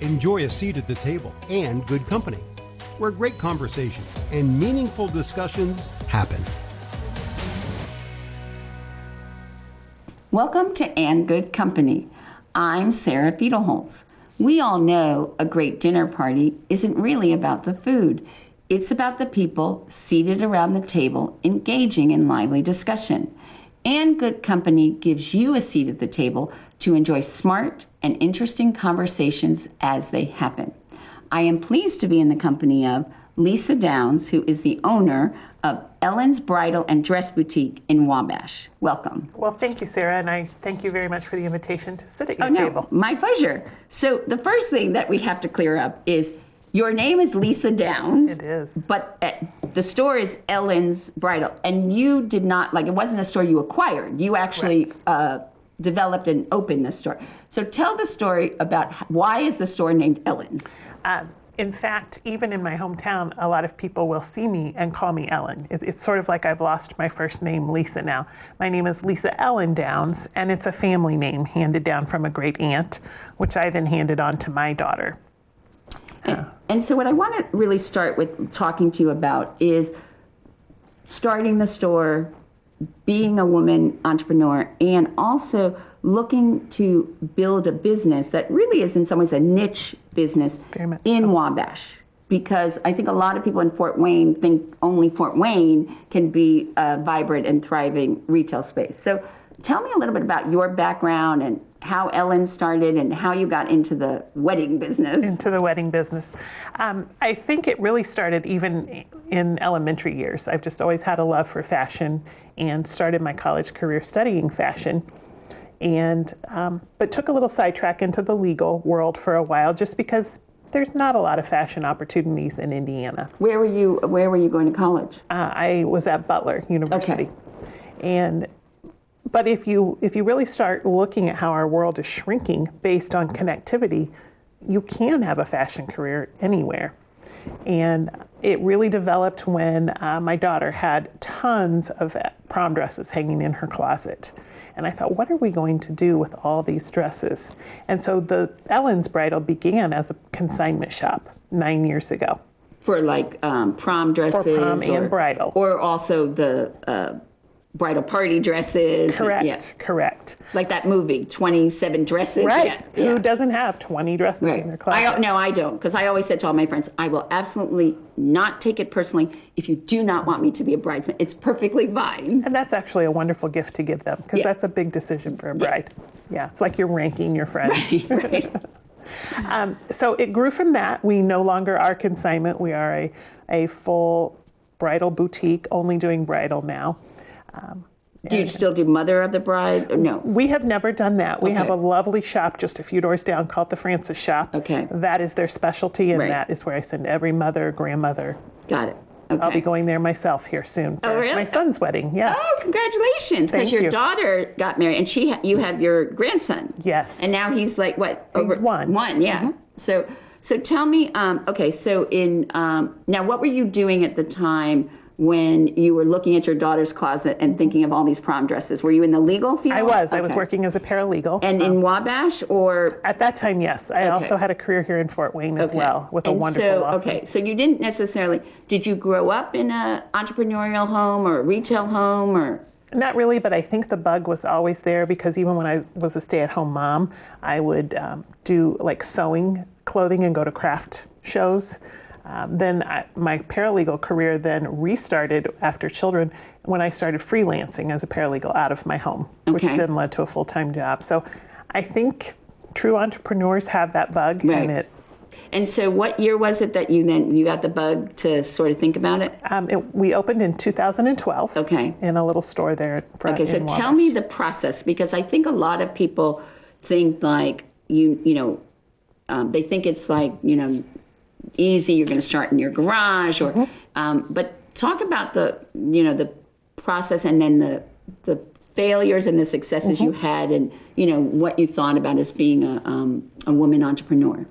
Enjoy a seat at the table and good company, where great conversations and meaningful discussions happen. Welcome to And Good Company. I'm Sarah Beetleholtz. We all know a great dinner party isn't really about the food. It's about the people seated around the table engaging in lively discussion. And Good Company gives you a seat at the table to enjoy smart and interesting conversations as they happen. I am pleased to be in the company of Lisa Downs, who is the owner of Ellen's Bridal and Dress Boutique in Wabash. Welcome. Well, thank you, Sarah, and I thank you very much for the invitation to sit at your table. My pleasure. So the first thing that we have to clear up is your name is Lisa Downs. It is. But the store is Ellen's Bridal, and you did not, it wasn't a store you acquired. You actually developed and opened this store. So tell the story about why is the store named Ellen's? In fact, even in my hometown, a lot of people will see me and call me Ellen. It's sort of like I've lost my first name, Lisa, now. My name is Lisa Ellen Downs, and it's a family name handed down from a great aunt, which I then handed on to my daughter. And so what I want to really start with talking to you about is starting the store, being a woman entrepreneur, and also looking to build a business that really is in some ways a niche business in Wabash. Because I think a lot of people in Fort Wayne think only Fort Wayne can be a vibrant and thriving retail space. So tell me a little bit about your background and how Ellen started and how you got into the wedding business. I think it really started even in elementary years. I've just always had a love for fashion and started my college career studying fashion. And but took a little sidetrack into the legal world for a while just because there's not a lot of fashion opportunities in Indiana. Where were you going to college? I was at Butler University. Okay. But if you really start looking at how our world is shrinking based on connectivity, you can have a fashion career anywhere. And it really developed when my daughter had tons of prom dresses hanging in her closet. And I thought, what are we going to do with all these dresses? And so the Ellen's Bridal began as a consignment shop 9 years ago. For prom dresses? For prom and bridal. Or also the bridal party dresses. Correct, correct. Like that movie, 27 Dresses. Right. Yeah. Who doesn't have 20 dresses in their closet? I don't, because I always said to all my friends, I will absolutely not take it personally if you do not want me to be a bridesmaid. It's perfectly fine. And that's actually a wonderful gift to give them, because that's a big decision for a bride. Yeah, it's like you're ranking your friends. Right. So it grew from that. We no longer are consignment. We are a full bridal boutique, only doing bridal now. Do you still do mother of the bride? Or no? We have never done that. We have a lovely shop just a few doors down called the Francis Shop. Okay. That is their specialty, and that is where I send every mother, grandmother. Got it. Okay. I'll be going there myself here soon for my son's wedding. Yes. Oh, congratulations! Because your daughter got married, and you have your grandson. Yes. And now he's like what? He's one. One, yeah. Mm-hmm. So tell me. So now, what were you doing at the time when you were looking at your daughter's closet and thinking of all these prom dresses? Were you in the legal field? I was. I was working as a paralegal. And in Wabash, or? At that time, yes. I also had a career here in Fort Wayne as well, with a wonderful law firm. So you didn't necessarily, did you grow up in an entrepreneurial home or a retail home, or? Not really, but I think the bug was always there, because even when I was a stay-at-home mom, I would do sewing clothing and go to craft shows. Then my paralegal career then restarted after children when I started freelancing as a paralegal out of my home, which then led to a full-time job. So I think true entrepreneurs have that bug. Right. And so what year was it that you got the bug to sort of think about it? We opened in 2012 in a little store there in Okay, so tell me the process, because I think a lot of people think they think it's easy, you're going to start in your garage, or but talk about the process, and then the failures and the successes you had, and what you thought about as being a woman entrepreneur.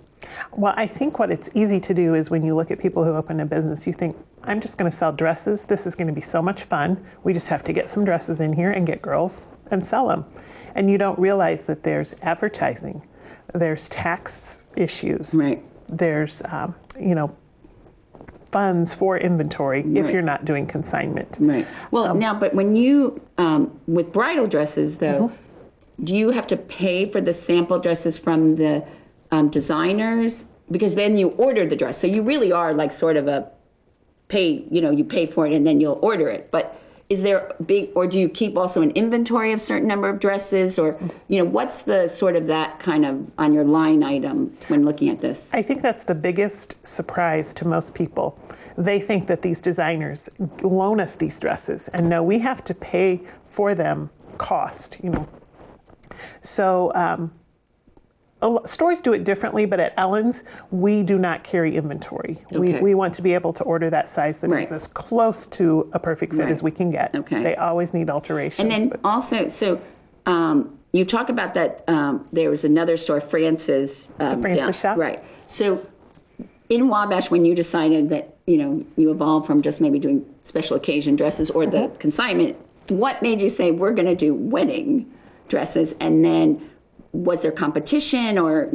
Well, I think what it's easy to do is when you look at people who open a business, you think, I'm just going to sell dresses. This is going to be so much fun. We just have to get some dresses in here and get girls and sell them. And you don't realize that there's advertising, there's tax issues. Right. There's, funds for inventory if you're not doing consignment. Right. Well, now, but when you, with bridal dresses, though, do you have to pay for the sample dresses from the designers? Because then you order the dress. So you really are like sort of a pay, you pay for it and then you'll order it. But is there or do you keep also an inventory of certain number of dresses, or, what's the sort of that kind of on your line item when looking at this? I think that's the biggest surprise to most people. They think that these designers loan us these dresses, and no, we have to pay for them cost, So stores do it differently, but at Ellen's, we do not carry inventory. Okay. We want to be able to order that size that is as close to a perfect fit as we can get. Okay. They always need alterations. And then also, so you talk about that there was another store, Francis. Francis shop. Right. So in Wabash, when you decided that, you evolved from just maybe doing special occasion dresses or the consignment, what made you say, we're going to do wedding dresses? And then was there competition, or,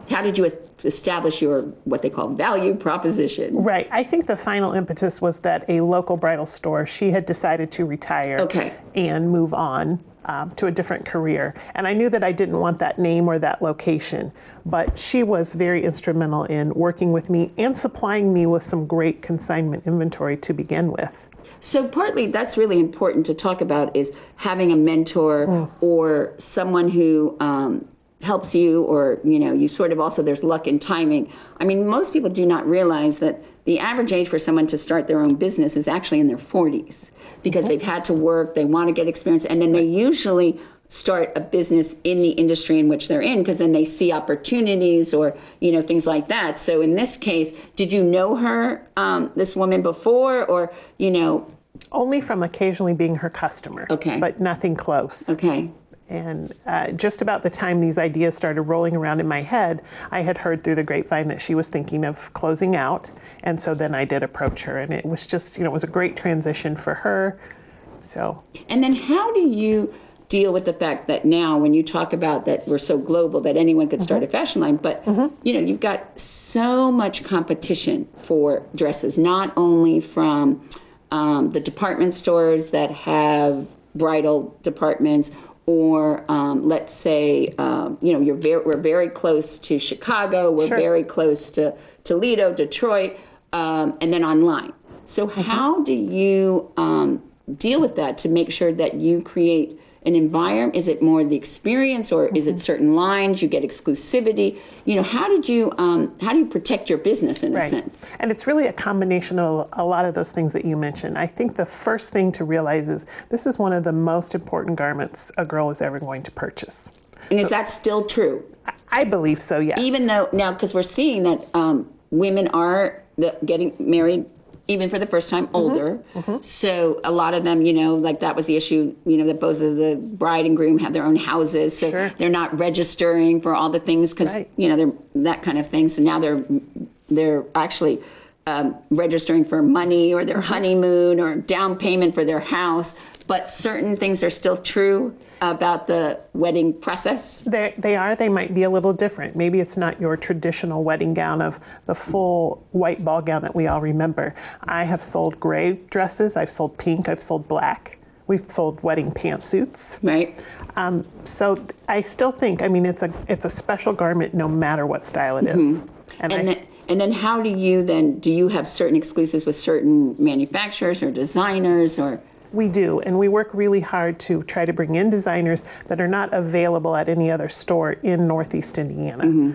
how did you establish your, what they call value proposition? Right. I think the final impetus was that a local bridal store, she had decided to retire and move on to a different career. And I knew that I didn't want that name or that location, but she was very instrumental in working with me and supplying me with some great consignment inventory to begin with. So partly that's really important to talk about, is having a mentor or someone who helps you, or, you sort of also, there's luck and timing. I mean, most people do not realize that the average age for someone to start their own business is actually in their 40s, because they've had to work, they want to get experience, and then they usually start a business in the industry in which they're in, because then they see opportunities or, things like that. So in this case, did you know her, this woman, before, or, Only from occasionally being her customer. Okay. But nothing close. Okay. And just about the time these ideas started rolling around in my head, I had heard through the grapevine that she was thinking of closing out. And so then I did approach her, and it was just, it was a great transition for her. So. And then how do you deal with the fact that now, when you talk about that we're so global that anyone could start a fashion line, but you've got so much competition for dresses, not only from the department stores that have bridal departments, or let's say we're very close to Chicago, we're very close to Toledo, Detroit, and then online. So how do you deal with that to make sure that you create an environment? Is it more the experience, or is it certain lines you get exclusivity? How do you protect your business in a sense? And it's really a combination of a lot of those things that you mentioned. I think the first thing to realize is this is one of the most important garments a girl is ever going to purchase. And is that still true? I believe so, yes. Even though now, because we're seeing that women are getting married even for the first time, older. So a lot of them, like that was the issue, that both of the bride and groom have their own houses. So they're not registering for all the things because, they're that kind of thing. So now they're actually registering for money or their honeymoon or down payment for their house. But certain things are still true about the wedding process? They are. They might be a little different. Maybe it's not your traditional wedding gown of the full white ball gown that we all remember. I have sold gray dresses. I've sold pink. I've sold black. We've sold wedding pantsuits. Right. So I still think, it's a special garment no matter what style it is. And then how do you have certain exclusives with certain manufacturers or designers, or? We do, and we work really hard to try to bring in designers that are not available at any other store in Northeast Indiana.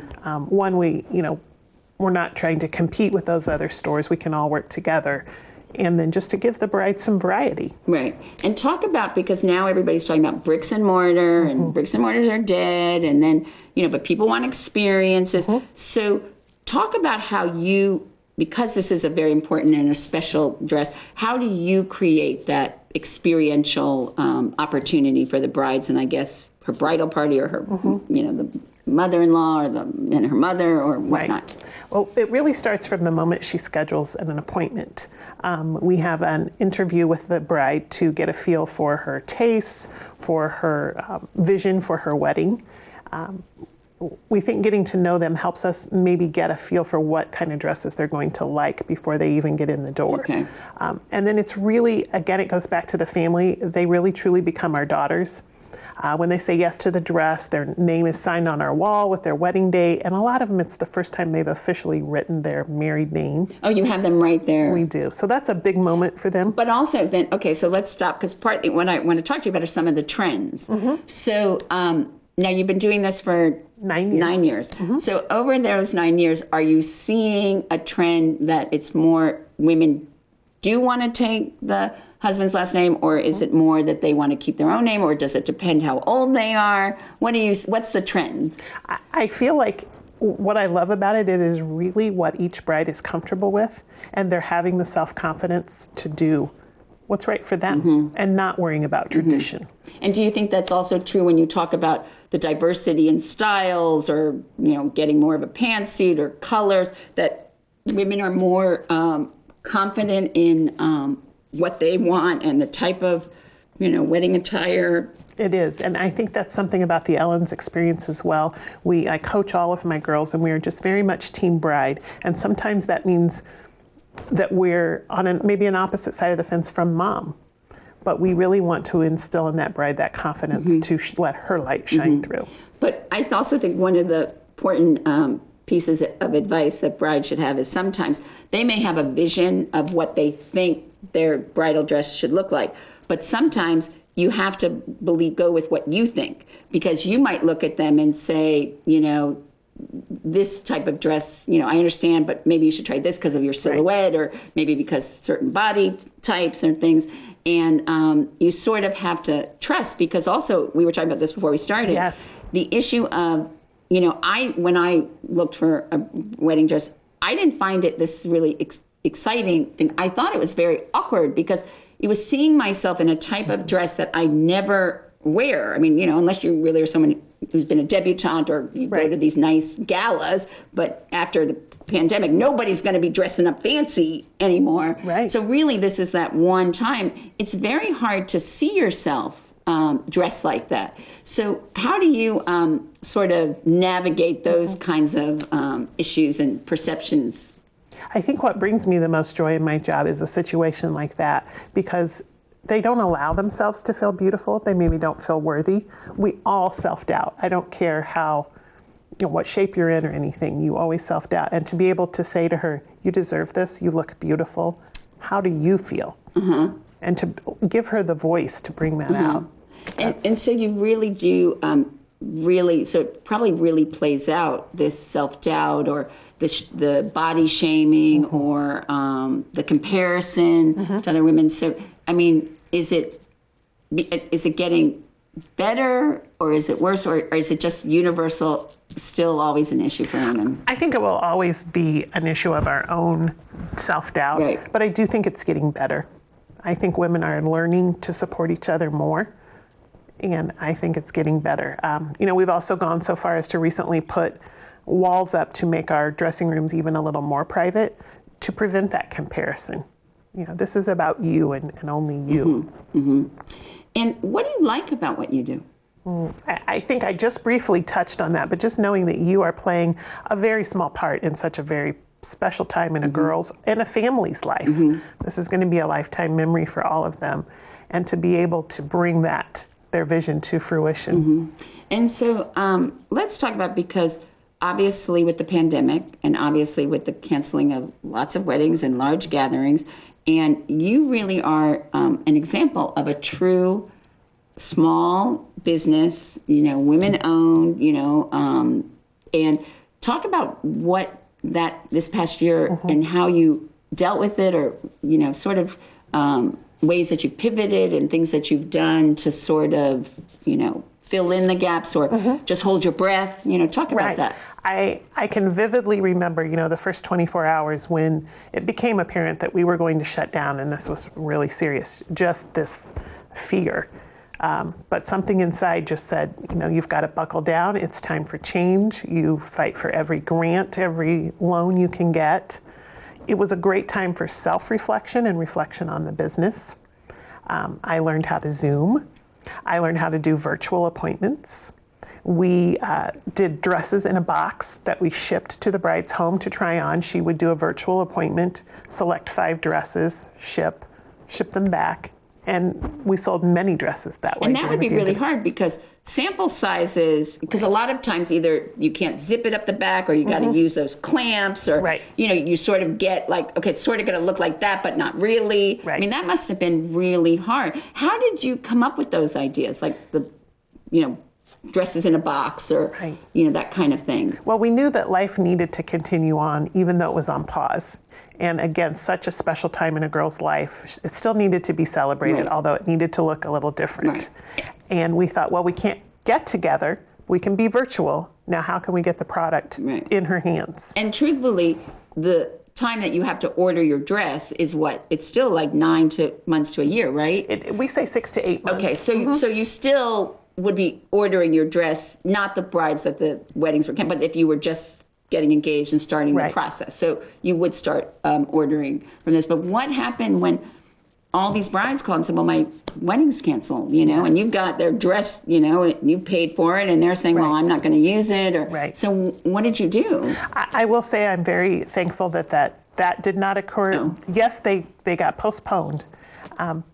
We're not trying to compete with those other stores. We can all work together. And then just to give the bride some variety. Right. And talk about, because now everybody's talking about bricks and mortar, and bricks and mortars are dead, and then, but people want experiences. So talk about how you, because this is a very important and a special dress, how do you create that experiential opportunity for the brides, and I guess her bridal party, or her, the mother-in-law, or and her mother, or whatnot? Right. Well, it really starts from the moment she schedules an appointment. We have an interview with the bride to get a feel for her tastes, for her vision for her wedding. we think getting to know them helps us maybe get a feel for what kind of dresses they're going to like before they even get in the door. Okay. And then it's really, again, it goes back to the family. They really truly become our daughters. When they say yes to the dress, their name is signed on our wall with their wedding date, and a lot of them, it's the first time they've officially written their married name. Oh, you have them right there. We do. So that's a big moment for them. But also then, okay, so let's stop, because partly what I want to talk to you about are some of the trends. So now you've been doing this for 9 years. 9 years. So over those 9 years, are you seeing a trend that it's more women do want to take the husband's last name, or is it more that they want to keep their own name, or does it depend how old they are? What's the trend? I feel like what I love about it is really what each bride is comfortable with, and they're having the self-confidence to do what's right for them and not worrying about tradition. And do you think that's also true when you talk about the diversity in styles, or getting more of a pantsuit or colors, that women are more confident in what they want and the type of wedding attire? It is, and I think that's something about the Ellen's experience as well. I coach all of my girls, and we are just very much team bride, and sometimes that means that we're on maybe an opposite side of the fence from mom, but we really want to instill in that bride that confidence to let her light shine through. But I also think one of the important pieces of advice that brides should have is sometimes they may have a vision of what they think their bridal dress should look like, but sometimes you have to go with what you think, because you might look at them and say, this type of dress, I understand, but maybe you should try this because of your silhouette, or maybe because certain body types and things. And you sort of have to trust, because also, we were talking about this before we started, the issue of, when I looked for a wedding dress, I didn't find it this really exciting thing. I thought it was very awkward, because it was seeing myself in a type of dress that I never wear. I mean, unless you really are someone who's been a debutante, or you go to these nice galas, but after the pandemic, nobody's going to be dressing up fancy anymore. Right. So really, this is that one time. It's very hard to see yourself dressed like that. So how do you sort of navigate those kinds of issues and perceptions? I think what brings me the most joy in my job is a situation like that, because they don't allow themselves to feel beautiful. They maybe don't feel worthy. We all self-doubt. I don't care how, what shape you're in or anything, you always self-doubt. And to be able to say to her, you deserve this, you look beautiful, how do you feel? And to give her the voice to bring that out. And so you really do, so it probably really plays out, this self-doubt, or the body shaming, or the comparison to other women. So, I mean, is it getting better, or is it worse, or is it just universal, still always an issue for women? I think it will always be an issue of our own self-doubt, but I do think it's getting better. I think women are learning to support each other more, and I think it's getting better. We've also gone so far as to recently put walls up to make our dressing rooms even a little more private, to prevent that comparison. This is about you and only you. And what do you like about what you do? I think I just briefly touched on that, but just knowing that you are playing a very small part in such a very special time in a girl's and a family's life. This is going to be a lifetime memory for all of them. And to be able to bring their vision to fruition. And so let's talk about, because obviously with the pandemic, and obviously with the canceling of lots of weddings and large gatherings, and you really are an example of a true small business, women-owned, and talk about what this past year and how you dealt with it, or, sort of ways that you pivoted and things that you've done to sort of, fill in the gaps, or just hold your breath, talk about that. I can vividly remember, the first 24 hours when it became apparent that we were going to shut down, and this was really serious, just this fear. But something inside just said, you've got to buckle down. It's time for change. You fight for every grant, every loan you can get. It was a great time for self-reflection and reflection on the business. I learned how to Zoom. I learned how to do virtual appointments. We did dresses in a box that we shipped to the bride's home to try on. She would do a virtual appointment, select 5 dresses, ship them back. And we sold many dresses that way. And that would be really hard because sample sizes, because a lot of times either you can't zip it up the back or you got to use those clamps or, you know, you sort of get like, okay, it's sort of going to look like that, but not really. I mean, that must have been really hard. How did you come up with those ideas? Like the, you know, dresses in a box or, you know, that kind of thing? Well, we knew that life needed to continue on even though it was on pause. And again, such a special time in a girl's life. It still needed to be celebrated, although it needed to look a little different. And we thought, well, we can't get together. We can be virtual. Now, how can we get the product in her hands? And truthfully, the time that you have to order your dress is what? It's still like 9 months to a year, right? We say 6 to 8 months. Okay, so so you still would be ordering your dress, not the brides that the weddings were, but if you were just getting engaged and starting the process. So you would start ordering from this. But what happened when all these brides called and said, well, my wedding's canceled, you know, and you've got their dress, you know, and you paid for it, and they're saying, well, I'm not going to use it. Or, so what did you do? I will say I'm very thankful that did not occur. Yes, they got postponed.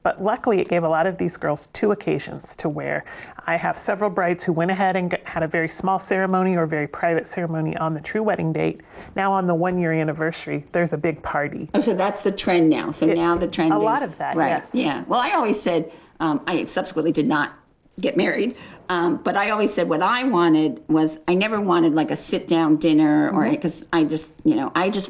But luckily, it gave a lot of these girls 2 occasions to wear. I have several brides who went ahead and had a very small ceremony or very private ceremony on the true wedding date. Now on the 1-year anniversary, there's a big party. Oh, so that's the trend now. So now the trend is... A lot of that, yes. Yeah. Well, I always said, I subsequently did not get married, but I always said what I wanted was, I never wanted like a sit-down dinner or, because I just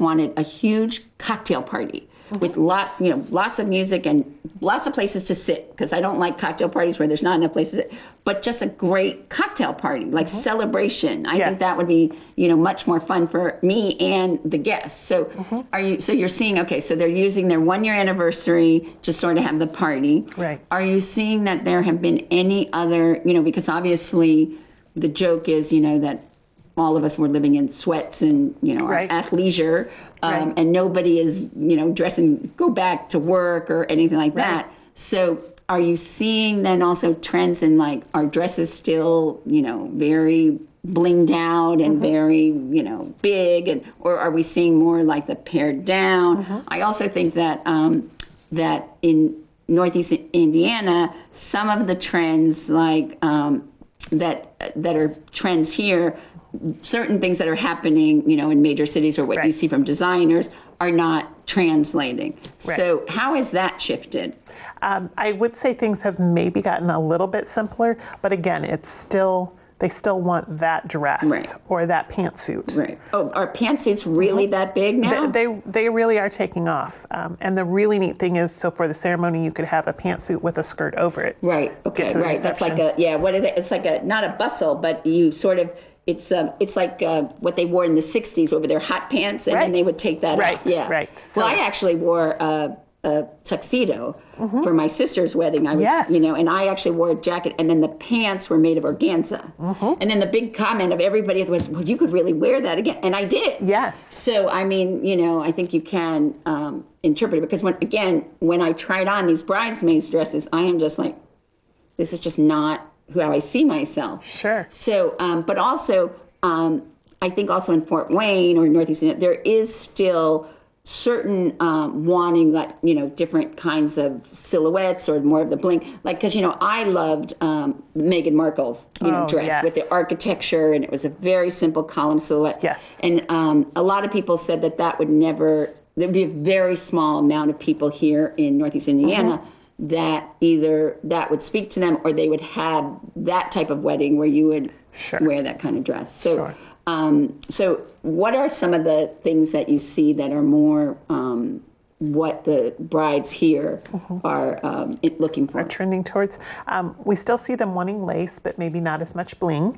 wanted a huge cocktail party. With lots of music and lots of places to sit, because I don't like cocktail parties where there's not enough places to sit, but just a great cocktail party, like celebration. I think that would be, you know, much more fun for me and the guests. So you're seeing, okay, so they're using their 1-year anniversary to sort of have the party. Are you seeing that there have been any other, you know, because obviously the joke is, you know, that all of us were living in sweats and, you know, our athleisure. And nobody is, you know, dressing, go back to work or anything like that. So are you seeing then also trends in like, are dresses still, you know, very blinged out and very, you know, big, and or are we seeing more like the pared down? I also think that that in Northeast Indiana, some of the trends like that are trends here, certain things that are happening, you know, in major cities or what you see from designers are not translating. So how has that shifted? I would say things have maybe gotten a little bit simpler, but again, it's still, they still want that dress or that pantsuit. Oh, are pantsuits really that big now? They really are taking off. And the really neat thing is, so for the ceremony, you could have a pantsuit with a skirt over it. Okay, that's like a, what are they? It's like a, not a bustle, but you sort of, it's like what they wore in the 60s over their hot pants, and then they would take that off. So, well, I actually wore a tuxedo for my sister's wedding. I was, you know, and I actually wore a jacket, and then the pants were made of organza. And then the big comment of everybody was, well, you could really wear that again. And I did. So, I mean, you know, I think you can interpret it, because when I tried on these bridesmaids dresses, I am just like, this is just not who I see myself. So, but also, I think also in Fort Wayne or Northeast Indiana, there is still certain wanting, like, you know, different kinds of silhouettes or more of the bling. Like, because, you know, I loved Meghan Markle's, you know, dress with the architecture, and it was a very simple column silhouette. And a lot of people said that would never, there'd be a very small amount of people here in Northeast Indiana that either that would speak to them or they would have that type of wedding where you would wear that kind of dress. So, so what are some of the things that you see that are more what the brides here are looking for? Are trending towards. We still see them wanting lace, but maybe not as much bling.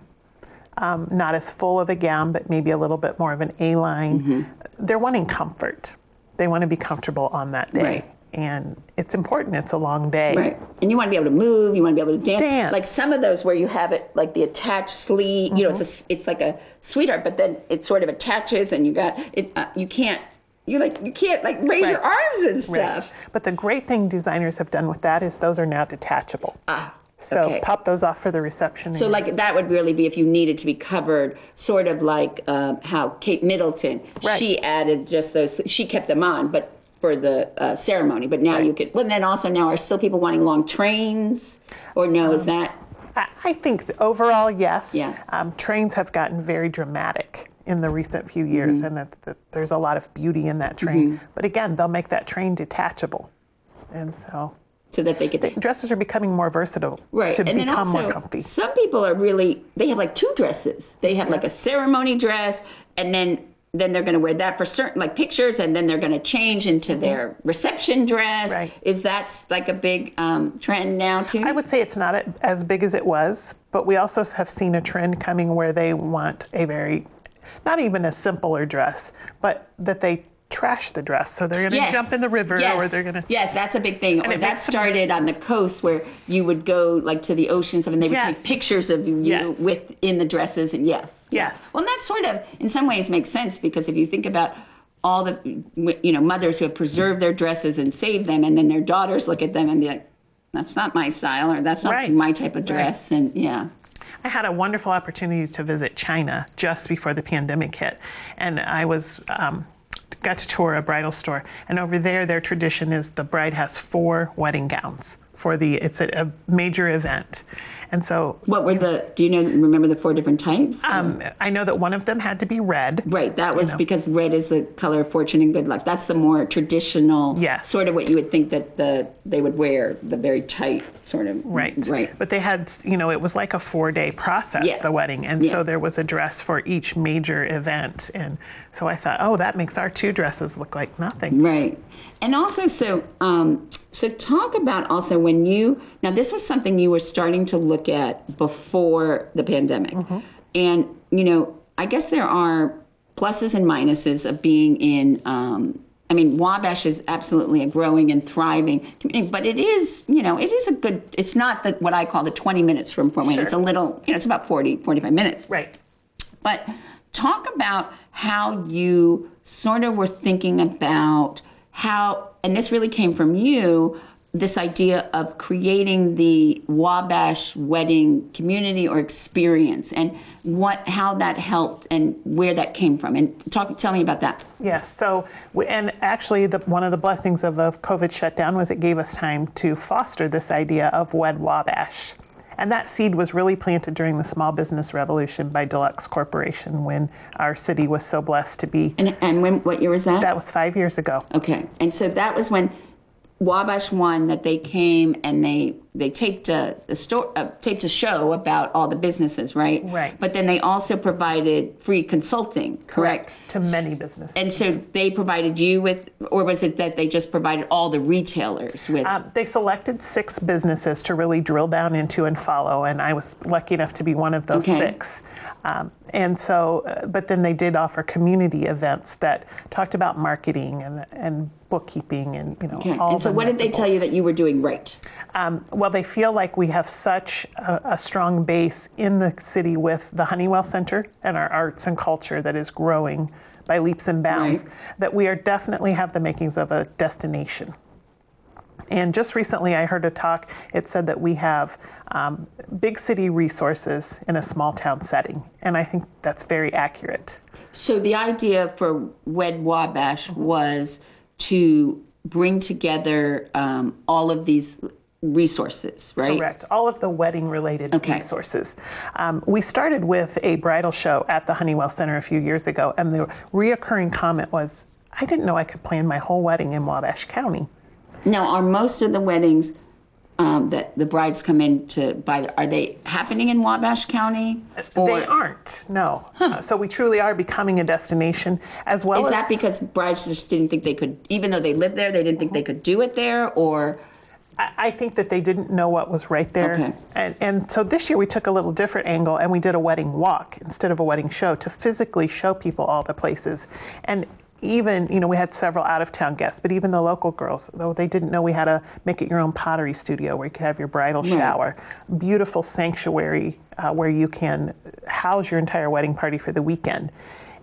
Not as full of a gown, but maybe a little bit more of an A-line. They're wanting comfort. They want to be comfortable on that day. And it's important. It's a long day. And you want to be able to move. You want to be able to dance. Like some of those where you have it, like the attached sleeve. You know, it's like a sweetheart, but then it sort of attaches, and you got it. You can't raise your arms and stuff. But the great thing designers have done with that is those are now detachable. So pop those off for the reception. So like that would really be if you needed to be covered, sort of like how Kate Middleton, she added just those, she kept them on, but for the ceremony. But now you could, well, then also now are still people wanting long trains, or no, is that? I think overall, yes. Yeah. Trains have gotten very dramatic in the recent few years, and that there's a lot of beauty in that train. But again, they'll make that train detachable. And so that they could. Dresses are becoming more versatile to and then become also, more comfy. some people are really, they have like 2 dresses. They have like a ceremony dress, and then they're going to wear that for certain like pictures, and then they're going to change into their reception dress. Right. Is that like a big trend now too? I would say it's not as big as it was, but we also have seen a trend coming where they want a very, not even a simpler dress, but that they trash the dress. So they're going to jump in the river, or they're going to. Yes, that's a big thing. Or that started on the coast where you would go like to the ocean and they would take pictures of you in the dresses. And yes. Well, that sort of, in some ways, makes sense, because if you think about all the, mothers who have preserved their dresses and saved them, and then their daughters look at them and be like, that's not my style, or that's not my type of dress. And I had a wonderful opportunity to visit China just before the pandemic hit, and I was got to tour a bridal store, and over there their tradition is the bride has 4 wedding gowns for it's a major event. And so what were do you remember the 4 different types? I know that one of them had to be red. Right, that was because red is the color of fortune and good luck. That's the more traditional, sort of what you would think that they would wear, the very tight sort of. Right. But they had, it was like a 4-day process, the wedding. And so there was a dress for each major event. And so I thought, that makes our 2 dresses look like nothing. Right. And also, so talk about also when now this was something you were starting to look at before the pandemic. And, I guess there are pluses and minuses of being in, Wabash is absolutely a growing and thriving community, but it is, it is a good, it's not what I call the 20 minutes from Fort Wayne. It's a little, it's about 45 minutes. Right. But talk about how you sort of were thinking about how, and this really came from you, this idea of creating the Wabash wedding community or experience, and how that helped and where that came from. And tell me about that. Yes. So, and actually, one of the blessings of a COVID shutdown was it gave us time to foster this idea of Wed Wabash. And that seed was really planted during the small business revolution by Deluxe Corporation, when our city was so blessed to be. And what year was that? That was 5 years ago. Okay. And so that was when Wabash won, that they came and they taped taped a show about all the businesses, right? Right. But then they also provided free consulting, correct? To many businesses. And so they provided you with, or was it that they just provided all the retailers with? They selected 6 businesses to really drill down into and follow, and I was lucky enough to be one of those 6. And so, but then they did offer community events that talked about marketing and bookkeeping and all. And so, what did they tell you that you were doing right? Well, they feel like we have such a strong base in the city with the Honeywell Center and our arts and culture that is growing by leaps and bounds, that we are definitely have the makings of a destination. And just recently I heard a talk, it said that we have big city resources in a small town setting. And I think that's very accurate. So the idea for Wed Wabash was to bring together all of these resources, right? Correct. All of the wedding related resources. We started with a bridal show at the Honeywell Center a few years ago. And the reoccurring comment was, I didn't know I could plan my whole wedding in Wabash County. Now, are most of the weddings that the brides come in to buy, are they happening in Wabash County? They aren't, no. So we truly are becoming a destination, as well as... Is that because brides just didn't think they could, even though they lived there, they didn't think they could do it there, or... I think that they didn't know what was right there. Okay. And so this year we took a little different angle, and we did a wedding walk instead of a wedding show to physically show people all the places. And even, we had several out-of-town guests, but even the local girls, though they didn't know we had a make-it-your-own pottery studio where you could have your bridal shower, beautiful sanctuary where you can house your entire wedding party for the weekend.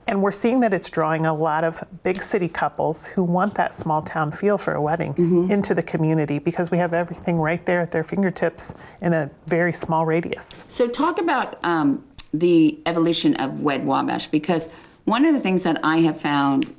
And we're seeing that it's drawing a lot of big city couples who want that small town feel for a wedding into the community, because we have everything right there at their fingertips in a very small radius. So talk about the evolution of Wed Wabash, because one of the things that I have found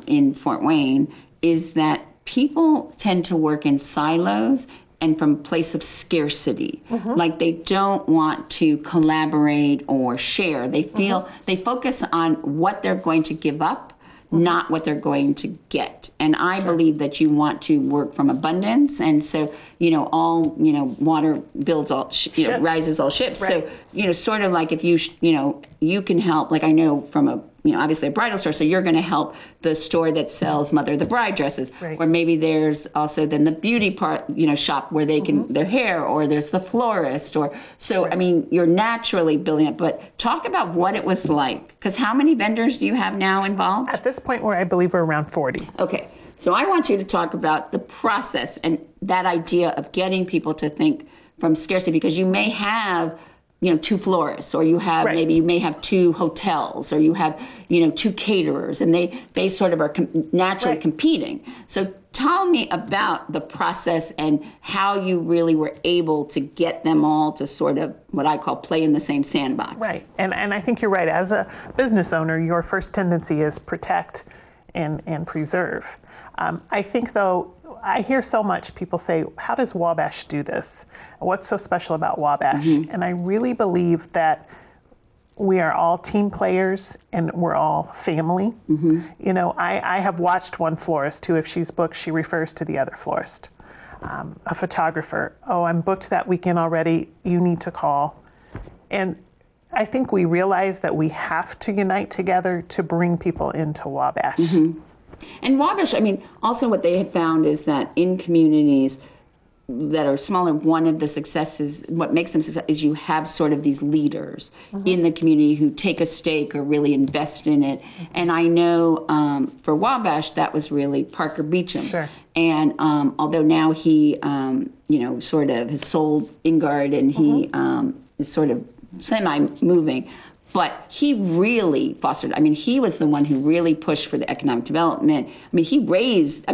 in Fort Wayne is that people tend to work in silos and from a place of scarcity. Like they don't want to collaborate or share. They feel, they focus on what they're going to give up, not what they're going to get. And I believe that you want to work from abundance. And so, all, water builds all, rises all ships. So, sort of like if you, you can help, like I know from a, obviously a bridal store, so you're going to help the store that sells mother of the bride dresses, or maybe there's also then the beauty part, shop where they can their hair, or there's the florist, or so. I mean, you're naturally building it. But talk about what it was like, because how many vendors do you have now involved? At this point, I believe we're around 40. Okay, so I want you to talk about the process and that idea of getting people to think from scarcity, because you may have 2 florists, or you have maybe you may have 2 hotels, or you have 2 caterers, and they sort of are naturally competing. So tell me about the process and how you really were able to get them all to sort of what I call play in the same sandbox. Right, and I think you're right. As a business owner, your first tendency is protect and preserve. I think, though, I hear so much people say, how does Wabash do this? What's so special about Wabash? And I really believe that we are all team players and we're all family. I have watched one florist who, if she's booked, she refers to the other florist. A photographer, I'm booked that weekend already, you need to call. And I think we realize that we have to unite together to bring people into Wabash. And Wabash, I mean, also what they have found is that in communities that are smaller, one of the successes, what makes them success, is you have sort of these leaders in the community who take a stake or really invest in it. And I know for Wabash, that was really Parker Beecham. And although now he, sort of has sold Ingard and he is sort of semi-moving, but he really fostered, he was the one who really pushed for the economic development. he raised,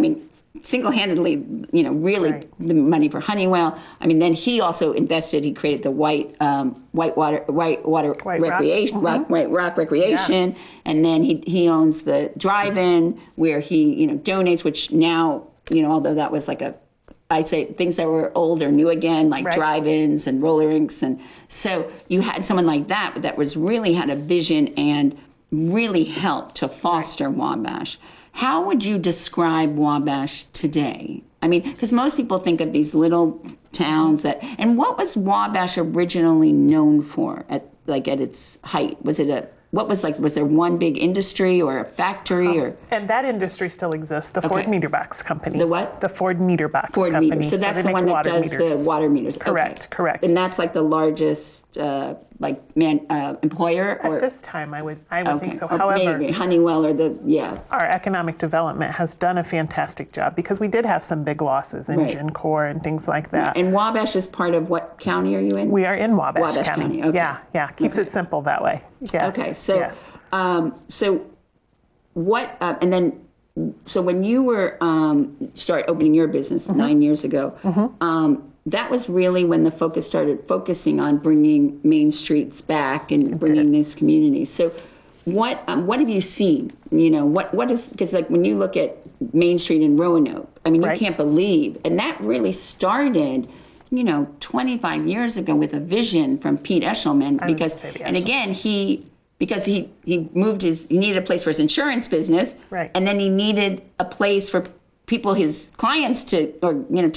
single-handedly, really the money for Honeywell. Then he also invested, he created the White Rock Recreation. And then he owns the drive-in where he, donates, which now, although that was like I'd say things that were old or new again, like drive-ins and roller rinks. And so you had someone like that was really had a vision and really helped to foster Wabash. How would you describe Wabash today? Because most people think of these little towns and what was Wabash originally known for at its height? Was there one big industry or a factory or? And that industry still exists, the Ford Meter Box Company. The what? The Ford Meter Box Ford Company. Meter. So that's the one that does the water meters. Correct. And that's like the largest employer? Or? At this time, I would think so. However, maybe Honeywell or our economic development has done a fantastic job, because we did have some big losses in GenCorp and things like that. And Wabash is part of what county are you in? We are in Wabash County. Okay. Yeah. Keeps it simple that way. Yes. Okay. So, so what? And then, so when you were start opening your business 9 years ago, that was really when the focus started focusing on bringing Main Streets back and bringing this community. So, what have you seen? What is, because like when you look at Main Street in Roanoke, you can't believe, and that really started 25 years ago with a vision from Pete Eshelman, because, and again, he moved he needed a place for his insurance business, and then he needed a place for people, his clients to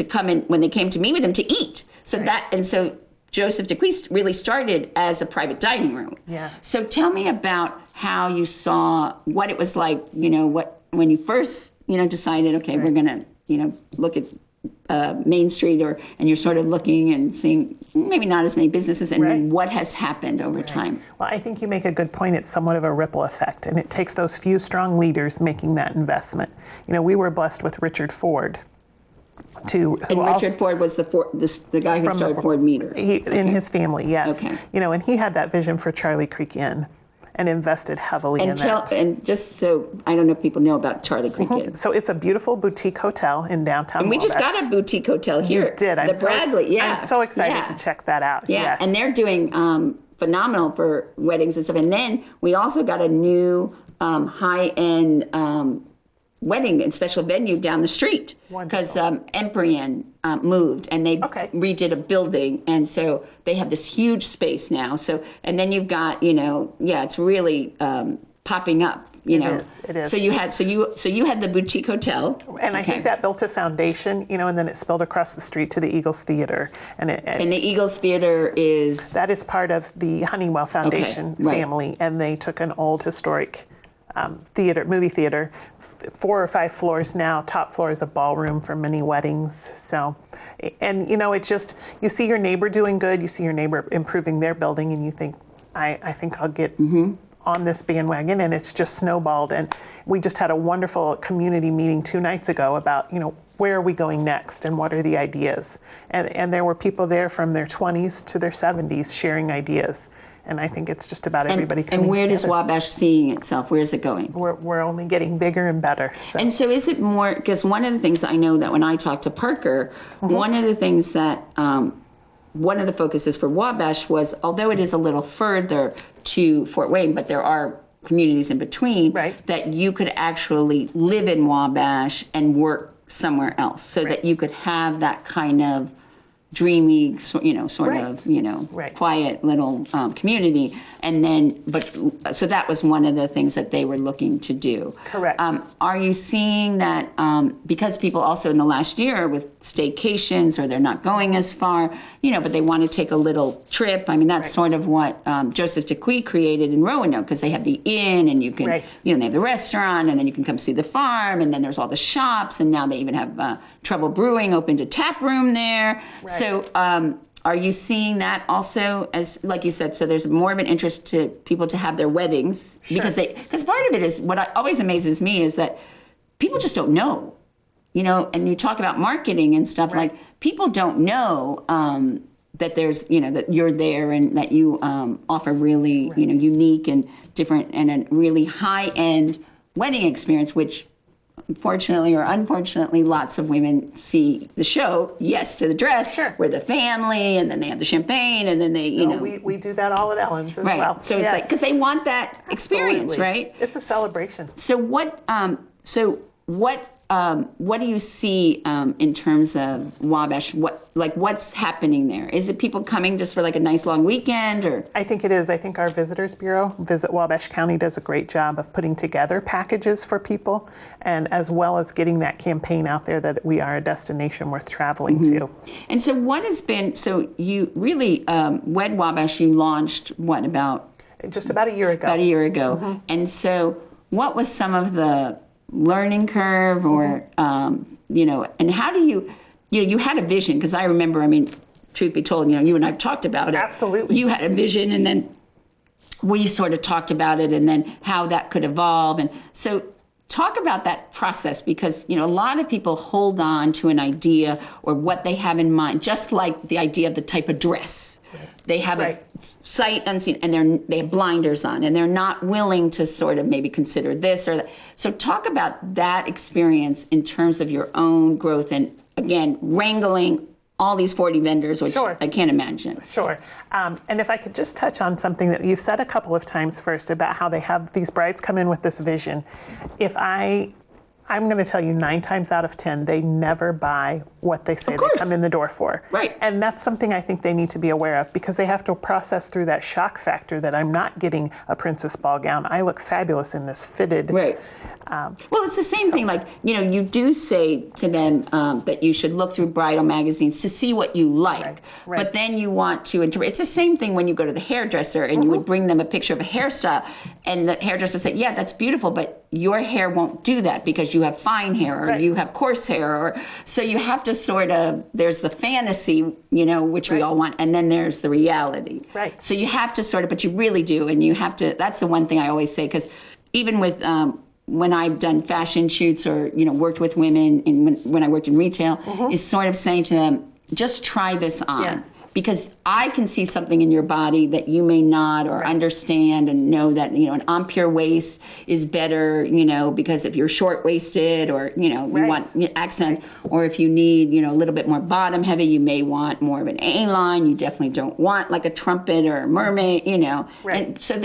come in when they came to meet with him to eat. So so Joseph DeQuist really started as a private dining room. So tell me about how you saw what it was like, when you first, decided, okay, we're going to, look at Main Street, and you're sort of looking and seeing maybe not as many businesses, and then what has happened over time. Well, I think you make a good point. It's somewhat of a ripple effect, and it takes those few strong leaders making that investment. We were blessed with Richard Ford. Richard Ford was the guy who started Ford Meters. In his family, yes. And he had that vision for Charlie Creek Inn. and invested heavily in that. And just so, I don't know if people know about Charlie Creek Inn. So it's a beautiful boutique hotel in downtown And we Wabash. just got a boutique hotel here. You did. The Bradley, I'm so excited to check that out. Yeah, Yes. and they're doing phenomenal for weddings and stuff. And then we also got a new high-end wedding and special venue down the street because Emprian moved and they redid a building, and so they have this huge space now. So, and then you've got, it's really popping up. It is. So you had the boutique hotel, and I think that built a foundation, and then it spilled across the street to the Eagles Theater, and the Eagles Theater is part of the Honeywell Foundation family, and they took an old historic movie theater, 4 or 5 floors now. Top floor is a ballroom for many weddings. So, and it's just, you see your neighbor doing good, you see your neighbor improving their building, and you think, I think I'll get on this bandwagon, and it's just snowballed. And we just had a wonderful community meeting 2 nights ago about, where are we going next and what are the ideas? And there were people there from their 20s to their 70s sharing ideas. And I think it's just about everybody coming And where together. does Wabash seeing itself? Where's it going? We're only getting bigger and better. So. And so is it more, because one of the things I know that when I talked to Parker, one of the things that, one of the focuses for Wabash was, although it is a little further to Fort Wayne, but there are communities in between, that you could actually live in Wabash and work somewhere else, so that you could have that kind of dreamy, quiet little community. And then, so that was one of the things that they were looking to do. Correct. Are you seeing that because people also in the last year with staycations, or they're not going as far, but they want to take a little trip? I mean, that's sort of what Joseph DeQuee created in Roanoke, because they have the inn, and you can, they have the restaurant, and then you can come see the farm, and then there's all the shops, and now they even have Trouble Brewing opened a tap room there. So are you seeing that also, as like you said, so there's more of an interest to people to have their weddings, because part of it is, what always amazes me is that people just don't know, and you talk about marketing and stuff, like people don't know that there's, that you're there, and that you offer really, unique and different and a really high-end wedding experience, which fortunately or unfortunately, lots of women see the show, yes to the dress, we're the family, and then they have the champagne, and then they, We do that all at Ellen's as well. So it's like, because they want that experience, right? It's a celebration. So what do you see in terms of Wabash? What's happening there? Is it people coming just for like a nice long weekend, or? I think it is. I think our Visitors Bureau, Visit Wabash County, does a great job of putting together packages for people, and as well as getting that campaign out there that we are a destination worth traveling to. And so what has been, so you really, Wed Wabash, you launched just about a year ago. About a year ago. And so what was some of the learning curve, or and how do you had a vision? Because I remember, truth be told, you and I've talked about it. Absolutely. You had a vision, and then we sort of talked about it, and then how that could evolve. And so talk about that process, because a lot of people hold on to an idea or what they have in mind, just like the idea of the type of dress. They have a sight unseen, and they have blinders on, and they're not willing to sort of maybe consider this or that. So talk about that experience in terms of your own growth, and again, wrangling all these 40 vendors, which I can't imagine. Sure. And if I could just touch on something that you've said a couple of times first about how they have these brides come in with this vision. I'm going to tell you 9 times out of 10, they never buy what they say they come in the door for. Right. And that's something I think they need to be aware of, because they have to process through that shock factor that I'm not getting a princess ball gown. I look fabulous in this fitted. Right. Well, it's the same thing. Like, you do say to them that you should look through bridal magazines to see what you like. Right. But then you want to interpret. It's the same thing when you go to the hairdresser and you would bring them a picture of a hairstyle, and the hairdresser would say, yeah, that's beautiful, but your hair won't do that because you have fine hair, or you have coarse hair, or so you have to sort of, there's the fantasy, which we all want, and then there's the reality. Right. So you have to sort of, but you really do, and you have to, that's the one thing I always say, because even with, when I've done fashion shoots or, worked with women when I worked in retail, is sort of saying to them, just try this on. Yeah. because I can see something in your body that you may not or understand, and know that, an on-pure waist is better, because if you're short-waisted, or, you want accent, or if you need, a little bit more bottom heavy, you may want more of an A-line. You definitely don't want like a trumpet or a mermaid, And so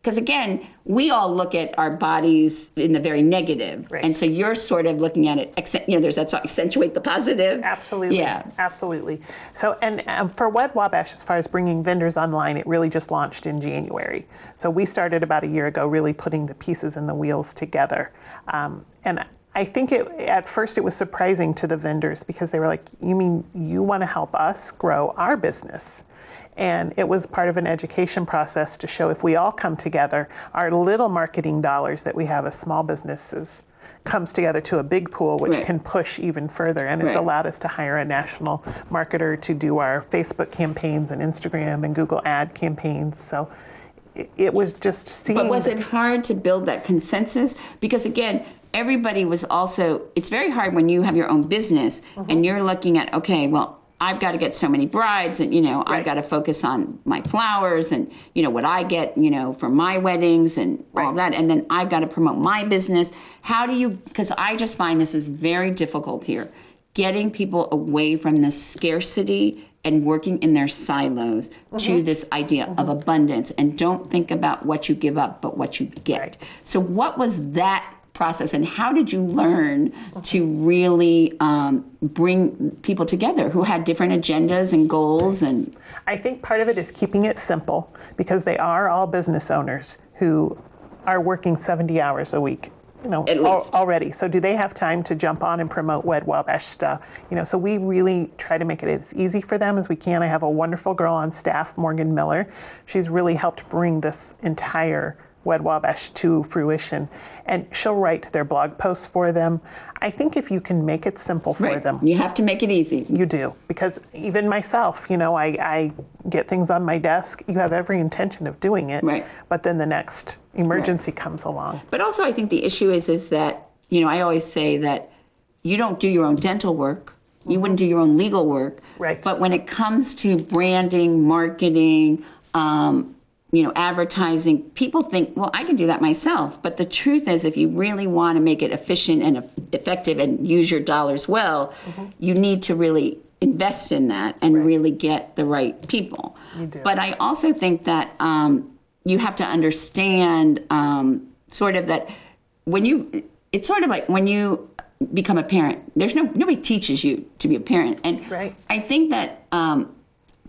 because again, we all look at our bodies in the very negative. Right. And so you're sort of looking at it, there's that song, accentuate the positive. Absolutely. Yeah. Absolutely. So, and for Wed Wabash, as far as bringing vendors online, it really just launched in January. So we started about a year ago, really putting the pieces and the wheels together. And I think at first it was surprising to the vendors, because they were like, you mean you want to help us grow our business? And it was part of an education process to show, if we all come together, our little marketing dollars that we have as small businesses comes together to a big pool, which can push even further. And it's allowed us to hire a national marketer to do our Facebook campaigns and Instagram and Google ad campaigns. So it was just seeing. But was it hard to build that consensus? Because again, everybody was also, it's very hard when you have your own business and you're looking at, okay, well, I've got to get so many brides, and, I've got to focus on my flowers and, what I get, for my weddings and all that. And then I've got to promote my business. How do you, because I just find this is very difficult here, getting people away from the scarcity and working in their silos to this idea of abundance, and don't think about what you give up, but what you get. Right. So what was that process, and how did you learn to really bring people together who had different agendas and goals? And I think part of it is keeping it simple, because they are all business owners who are working 70 hours a week, already. So do they have time to jump on and promote Wed Wabash stuff? So we really try to make it as easy for them as we can. I have a wonderful girl on staff, Morgan Miller. She's really helped bring this entire Wed Wabash to fruition, and she'll write their blog posts for them. I think if you can make it simple for them. You have to make it easy. You do, because even myself, I get things on my desk. You have every intention of doing it, but then the next emergency comes along. But also I think the issue is that, I always say that you don't do your own dental work. You wouldn't do your own legal work. Right. But when it comes to branding, marketing, advertising, people think, well, I can do that myself. But the truth is, if you really want to make it efficient and effective and use your dollars well, you need to really invest in that and really get the right people. You do. But I also think that you have to understand sort of that it's sort of like when you become a parent, nobody teaches you to be a parent. And I think that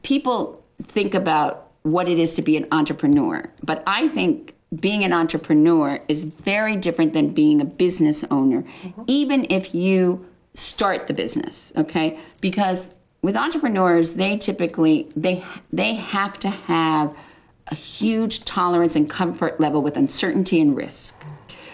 people think about what it is to be an entrepreneur. But I think being an entrepreneur is very different than being a business owner, even if you start the business, okay? Because with entrepreneurs, they typically, they have to have a huge tolerance and comfort level with uncertainty and risk.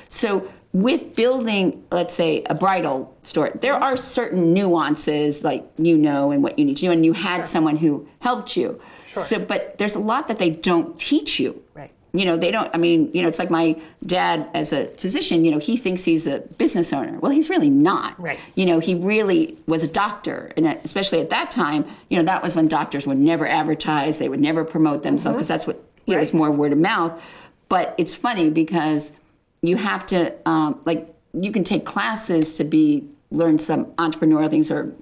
So with building, let's say, a bridal store, there are certain nuances, like, and what you need to do, and you had someone who helped you. So, but there's a lot that they don't teach you. Right. They don't, it's like my dad as a physician, he thinks he's a business owner. Well, he's really not. Right. He really was a doctor. And especially at that time, that was when doctors would never advertise. They would never promote themselves, because that's what, it was more word of mouth. But it's funny because you have to, you can take classes to learn some entrepreneurial things, or,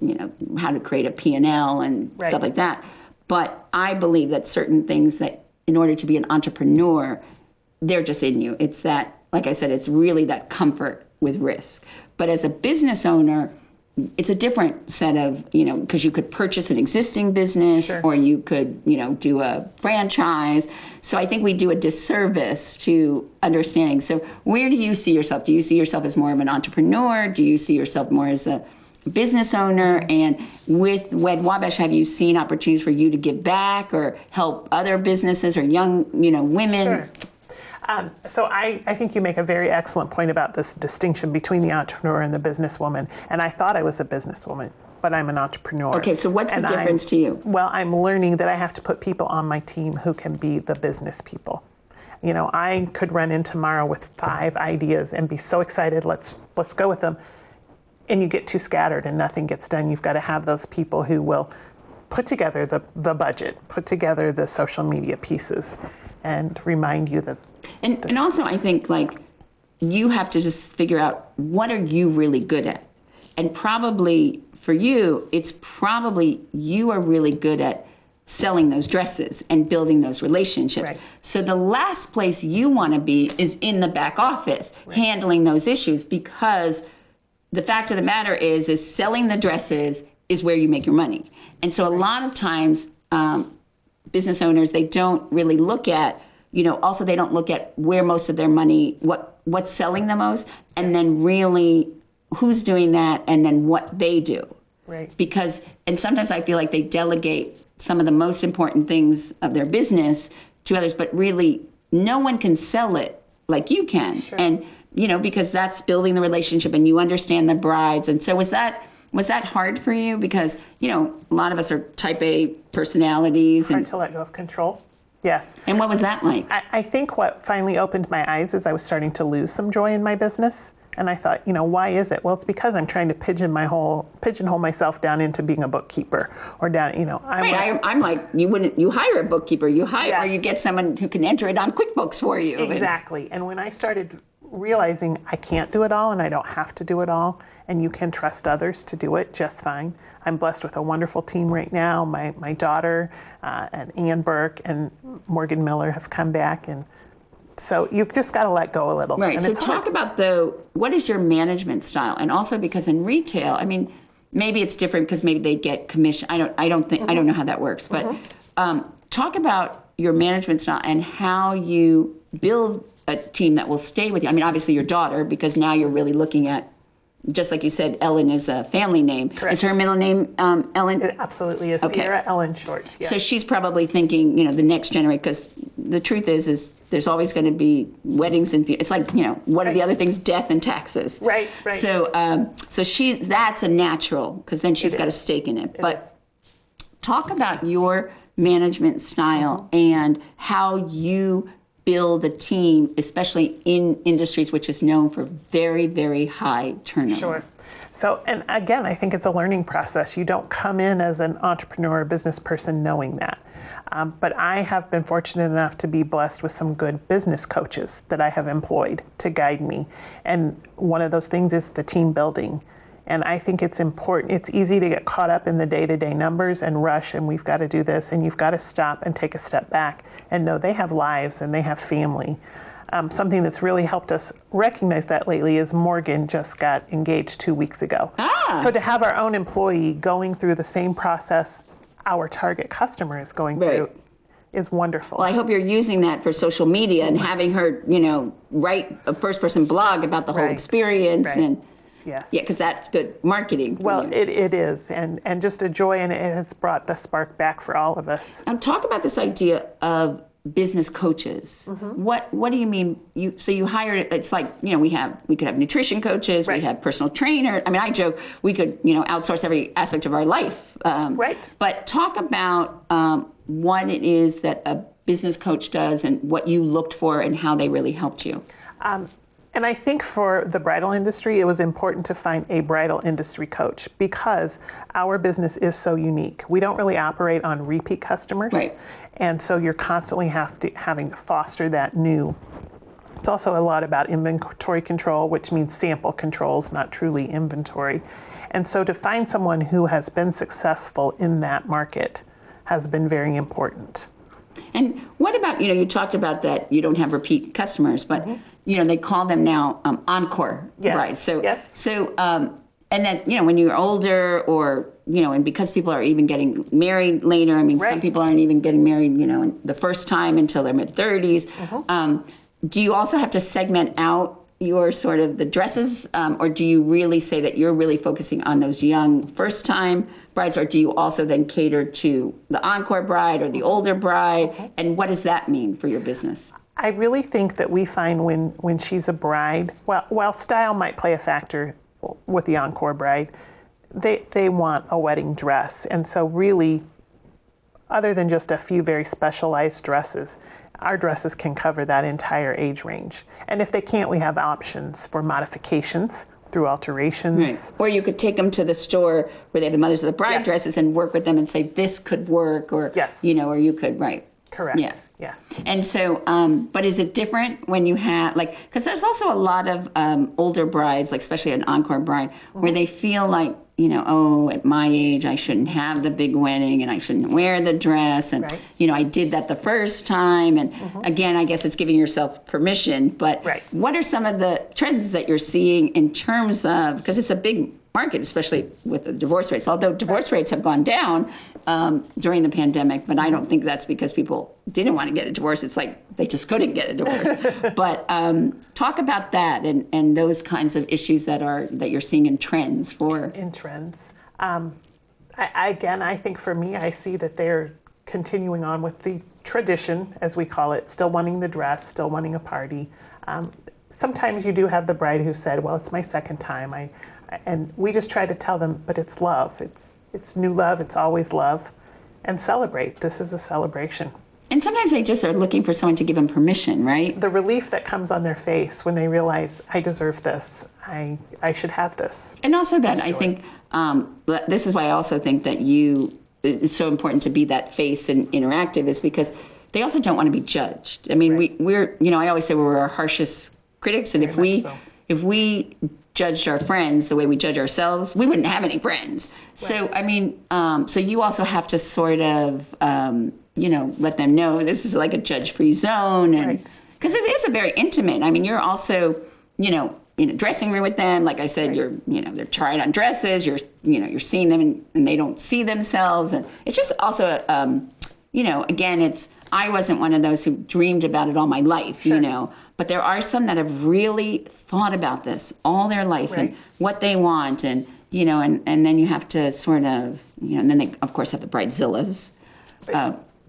how to create a P&L and stuff like that. But I believe that certain things that, in order to be an entrepreneur, they're just in you. It's that, like I said, it's really that comfort with risk. But as a business owner, it's a different set of, because you could purchase an existing business, or you could, do a franchise. So I think we do a disservice to understanding. So where do you see yourself? Do you see yourself as more of an entrepreneur? Do you see yourself more as a business owner? And with Wed Wabash, have you seen opportunities for you to give back or help other businesses or young, women? Sure. So I think you make a very excellent point about this distinction between the entrepreneur and the businesswoman. And I thought I was a businesswoman, but I'm an entrepreneur. Okay, so what's the difference to you? Well, I'm learning that I have to put people on my team who can be the business people. I could run in tomorrow with 5 ideas and be so excited, let's go with them. And you get too scattered and nothing gets done. You've got to have those people who will put together the budget, put together the social media pieces, and remind you that. And also, I think, like, you have to just figure out, what are you really good at? And probably for you, it's probably you are really good at selling those dresses and building those relationships. Right. So the last place you want to be is in the back office, handling those issues, because the fact of the matter is selling the dresses is where you make your money. And so a lot of times, business owners, they don't really look at, also they don't look at where most of their money, what's selling the most, and then really who's doing that, and then what they do. Right. Because, and sometimes I feel like they delegate some of the most important things of their business to others, but really no one can sell it like you can. Sure. And, because that's building the relationship, and you understand the brides. And so was that hard for you? Because, a lot of us are type A personalities. Hard to let go of control. Yes. And what was that like? I think what finally opened my eyes is I was starting to lose some joy in my business. And I thought, why is it? Well, it's because I'm trying to pigeonhole myself down into being a bookkeeper, or down, I'm like, you hire a bookkeeper, Yes. or you get someone who can enter it on QuickBooks for you. Exactly. And when I started realizing I can't do it all, and I don't have to do it all, and you can trust others to do it just fine. I'm blessed with a wonderful team right now. My daughter and Ann Burke and Morgan Miller have come back, and so you've just got to let go a little. Right. And So talk about what is your management style? And also, because in retail, maybe it's different because maybe they get commission. I don't know how that works. But talk about your management style and how you build a team that will stay with you. Obviously your daughter, because now you're really looking at, just like you said, Ellen is a family name. Correct. Is her middle name Ellen? It absolutely is. Okay. Sierra Ellen Short. Yeah. So she's probably thinking, the next generation, because the truth is there's always going to be weddings and it's like, what are the other things? Death and taxes. Right. So that's a natural, because then she's got a stake in it. But talk about your management style and how you build a team, especially in industries which is known for very, very high turnover. Sure. So, and again, I think it's a learning process. You don't come in as an entrepreneur or business person knowing that. But I have been fortunate enough to be blessed with some good business coaches that I have employed to guide me. And one of those things is the team building. And I think it's important. It's easy to get caught up in the day-to-day numbers and rush, and we've got to do this, and you've got to stop and take a step back and know they have lives and they have family. Something that's really helped us recognize that lately is Morgan just got engaged 2 weeks ago. So to have our own employee going through the same process our target customer is going through is wonderful. Well, I hope you're using that for social media and having her, write a first-person blog about the whole experience. Right. And yeah, because that's good marketing. Well, it is, and just a joy, and it has brought the spark back for all of us. Talk about this idea of business coaches. What do you mean? So you hired? It's like, we could have nutrition coaches, we have personal trainers. I joke we could outsource every aspect of our life. But talk about what it is that a business coach does and what you looked for and how they really helped you. And I think for the bridal industry, it was important to find a bridal industry coach because our business is so unique. We don't really operate on repeat customers. Right. And so you're constantly having to foster that new. It's also a lot about inventory control, which means sample controls, not truly inventory. And so to find someone who has been successful in that market has been very important. And what about, you talked about that you don't have repeat customers, but they call them now encore brides. So, and then, when you're older or, and because people are even getting married later, some people aren't even getting married, the first time until their mid-30s. Do you also have to segment out your sort of the dresses, or do you really say that you're really focusing on those young first-time brides, or do you also then cater to the encore bride or the older bride? And what does that mean for your business? I really think that we find when she's a bride, while style might play a factor with the encore bride, they want a wedding dress. And so really, other than just a few very specialized dresses, our dresses can cover that entire age range. And if they can't, we have options for modifications through alterations. Right. Or you could take them to the store where they have the mothers of the bride Yes. dresses and work with them and say, this could work, or, Yes. or you could, right. Correct. Yeah. Yeah. And so, but is it different when you have, like, because there's also a lot of older brides, like especially an encore bride, where they feel like, oh, at my age, I shouldn't have the big wedding and I shouldn't wear the dress. And, Right. I did that the first time. And again, I guess it's giving yourself permission. But Right. what are some of the trends that you're seeing in terms of, because it's a big market, especially with the divorce rates, although divorce rates have gone down during the pandemic, but I don't think that's because people didn't want to get a divorce. It's like they just couldn't get a divorce. But talk about that and those kinds of issues that you're seeing in trends for. In trends. I think for me, I see that they're continuing on with the tradition, as we call it, still wanting the dress, still wanting a party. Sometimes you do have the bride who said, well, it's my second time. And we just try to tell them, but it's love. It's new love. It's always love. And celebrate. This is a celebration. And sometimes they just are looking for someone to give them permission, right? The relief that comes on their face when they realize, I deserve this. I should have this. And also that I think, this is why I also think that it's so important to be that face and interactive, is because they also don't want to be judged. I mean, Right. we're I always say we're our harshest critics. And if we judged our friends the way we judge ourselves, we wouldn't have any friends. Right. So, I mean, so you also have to sort of, let them know this is like a judge-free zone. And because it is a very intimate, I mean, you're also, in a dressing room with them. Like I said, you're, they're trying on dresses, you're seeing them and they don't see themselves. And it's just also, again, I wasn't one of those who dreamed about it all my life, but there are some that have really thought about this all their life and what they want. And, and then you have to sort of, and then they, of course, have the bridezillas.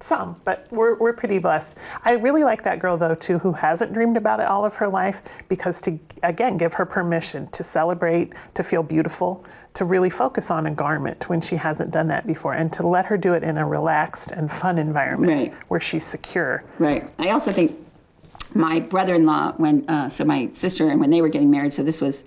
Some, but we're pretty blessed. I really like that girl, though, too, who hasn't dreamed about it all of her life, because to, again, give her permission to celebrate, to feel beautiful, to really focus on a garment when she hasn't done that before, and to let her do it in a relaxed and fun environment where she's secure. Right. I also think my brother-in-law, my sister, and when they were getting married, so this was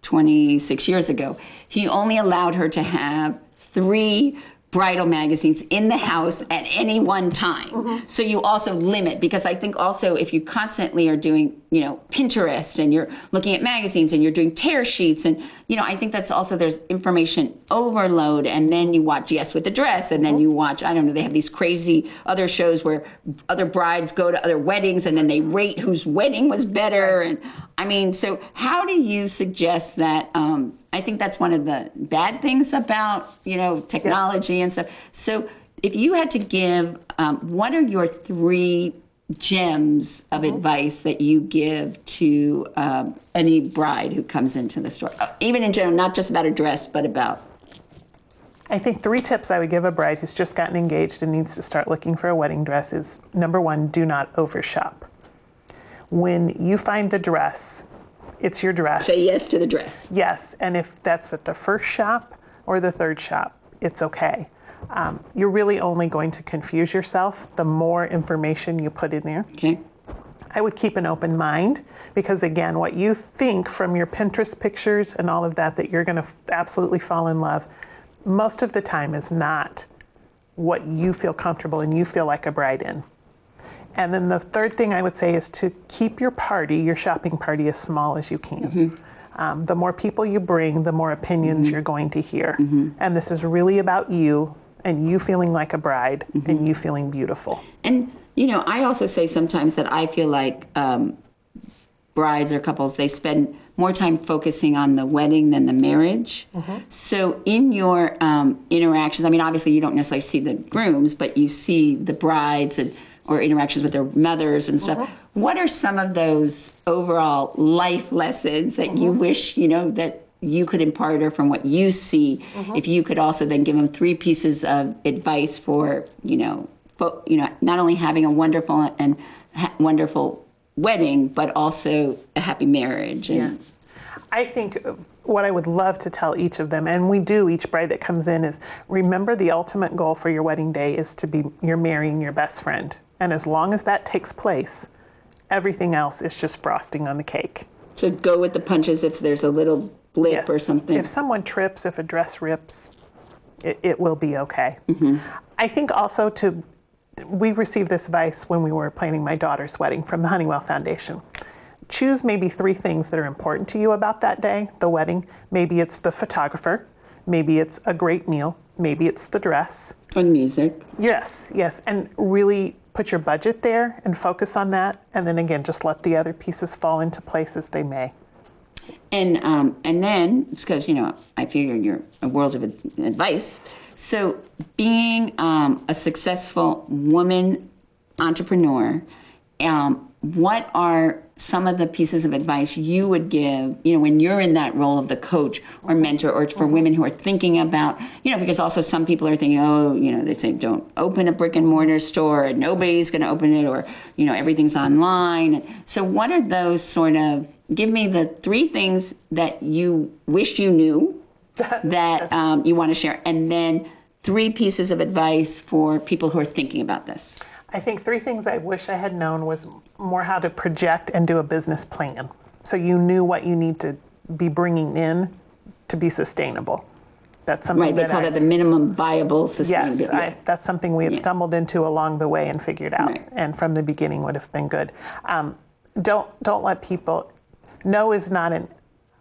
26 years ago, he only allowed her to have 3 bridal magazines in the house at any one time. So you also limit, because I think also if you constantly are doing, Pinterest and you're looking at magazines and you're doing tear sheets and, I think that's also, there's information overload, and then you watch Yes with the Dress, and then you watch, I don't know, they have these crazy other shows where other brides go to other weddings and then they rate whose wedding was better. And I mean, so how do you suggest that, I think that's one of the bad things about, technology and stuff. So if you had to give, what are your 3 gems of advice that you give to any bride who comes into the store, even in general, not just about a dress, but about? I think 3 tips I would give a bride who's just gotten engaged and needs to start looking for a wedding dress is, number 1, do not overshop. When you find the dress, it's your dress. Say yes to the dress. Yes, and if that's at the first shop or the third shop, it's okay. You're really only going to confuse yourself the more information you put in there. Okay. I would keep an open mind, because again, what you think from your Pinterest pictures and all of that you're going to absolutely fall in love, most of the time is not what you feel comfortable and you feel like a bride in. And then the third thing I would say is to keep your shopping party, as small as you can. The more people you bring, the more opinions you're going to hear. And this is really about you and you feeling like a bride and you feeling beautiful. And, I also say sometimes that I feel like brides or couples, they spend more time focusing on the wedding than the marriage. So in your interactions, I mean, obviously you don't necessarily see the grooms, but you see the brides or interactions with their mothers and stuff. What are some of those overall life lessons that you wish, that you could impart, or from what you see, if you could also then give them 3 pieces of advice for, not only having a wonderful and wonderful wedding, but also a happy marriage. And I think what I would love to tell each of them, and we do, each bride that comes in, is remember the ultimate goal for your wedding day is you're marrying your best friend. And as long as that takes place, everything else is just frosting on the cake. So go with the punches if there's a little blip or something. If someone trips, if a dress rips, it will be okay. I think also we received this advice when we were planning my daughter's wedding from the Honeywell Foundation. Choose maybe 3 things that are important to you about that day, the wedding. Maybe it's the photographer. Maybe it's a great meal. Maybe it's the dress. And music. Yes. And really put your budget there and focus on that. And then again, just let the other pieces fall into place as they may. And then, because, I figure you're a world of advice. So being a successful woman entrepreneur, what are some of the pieces of advice you would give, when you're in that role of the coach or mentor, or for women who are thinking about, because also some people are thinking, they say don't open a brick and mortar store and nobody's going to open it, or, everything's online. So what are those give me the 3 things that you wish you knew that you want to share, and then 3 pieces of advice for people who are thinking about this. I think 3 things I wish I had known was more how to project and do a business plan. So you knew what you need to be bringing in to be sustainable. That's something right. They call that the minimum viable sustainability. Yes, that's something we have stumbled into along the way and figured out, and from the beginning would have been good. Don't let people. No is not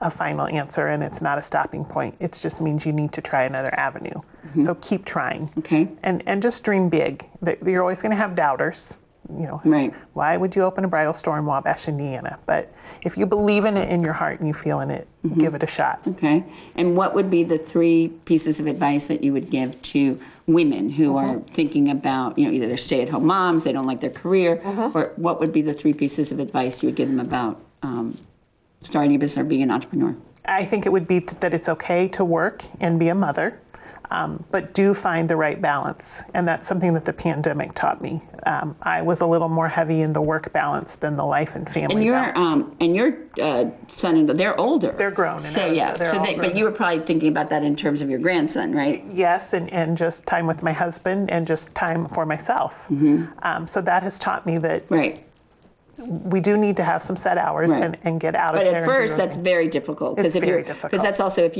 a final answer, and it's not a stopping point. It just means you need to try another avenue. So keep trying. Okay. And just dream big. You're always going to have doubters. Right. Why would you open a bridal store in Wabash, Indiana? But if you believe in it in your heart and you feel in it, give it a shot. Okay. And what would be the 3 pieces of advice that you would give to women who are thinking about, either they're stay-at-home moms, they don't like their career, or what would be the 3 pieces of advice you would give them about starting a business or being an entrepreneur? I think it would be that it's okay to work and be a mother, but do find the right balance. And that's something that the pandemic taught me. I was a little more heavy in the work balance than the life and family balance. And your son, they're older. They're grown. So but you were probably thinking about that in terms of your grandson, right? Yes, and just time with my husband and just time for myself. So that has taught me that we do need to have some set hours and get out of there. But at first, that's very difficult. Because that's also, if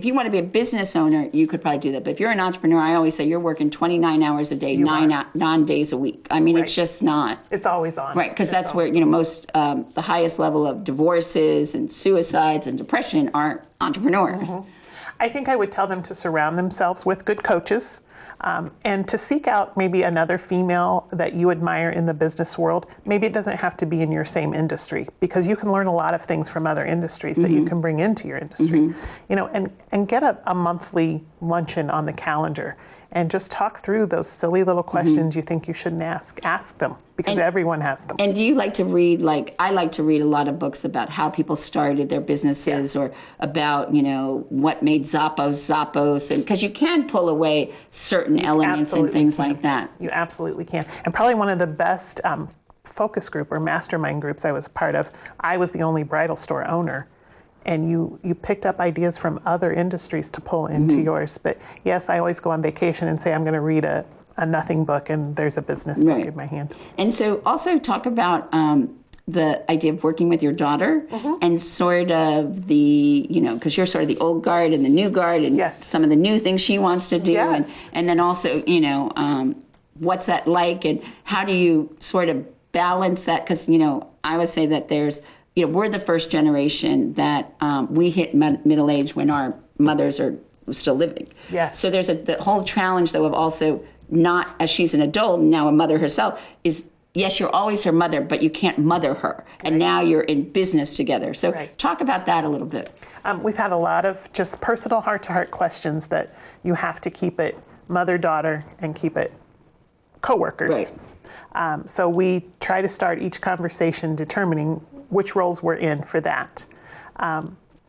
you want to be a business owner, you could probably do that. But if you're an entrepreneur, I always say you're working 29 hours a day, 9 days a week. I mean, it's just not. It's always on. Right, because that's where, most, the highest level of divorces and suicides and depression are entrepreneurs. I think I would tell them to surround themselves with good coaches. And to seek out maybe another female that you admire in the business world. Maybe it doesn't have to be in your same industry, because you can learn a lot of things from other industries that you can bring into your industry. And get a monthly luncheon on the calendar and just talk through those silly little questions you think you shouldn't ask. Ask them, because everyone has them. And do you like to read, I like to read a lot of books about how people started their businesses, or about, what made Zappos, and because you can pull away certain elements and things like that. You absolutely can. And probably one of the best focus group or mastermind groups I was a part of, I was the only bridal store owner. And you picked up ideas from other industries to pull into yours. But yes, I always go on vacation and say I'm going to read a nothing book, and there's a business book in my hand. And so also talk about the idea of working with your daughter and sort of the, because you're sort of the old guard and the new guard, and some of the new things she wants to do. And then also, what's that like, and how do you sort of balance that? Because, I would say that there's, we're the first generation that we hit middle age when our mothers are still living. So there's the whole challenge, though, of also not, as she's an adult, now a mother herself, is, yes, you're always her mother, but you can't mother her. And now you're in business together. So talk about that a little bit. We've had a lot of just personal heart-to-heart questions that you have to keep it mother-daughter and keep it coworkers. So we try to start each conversation determining which roles we're in for that.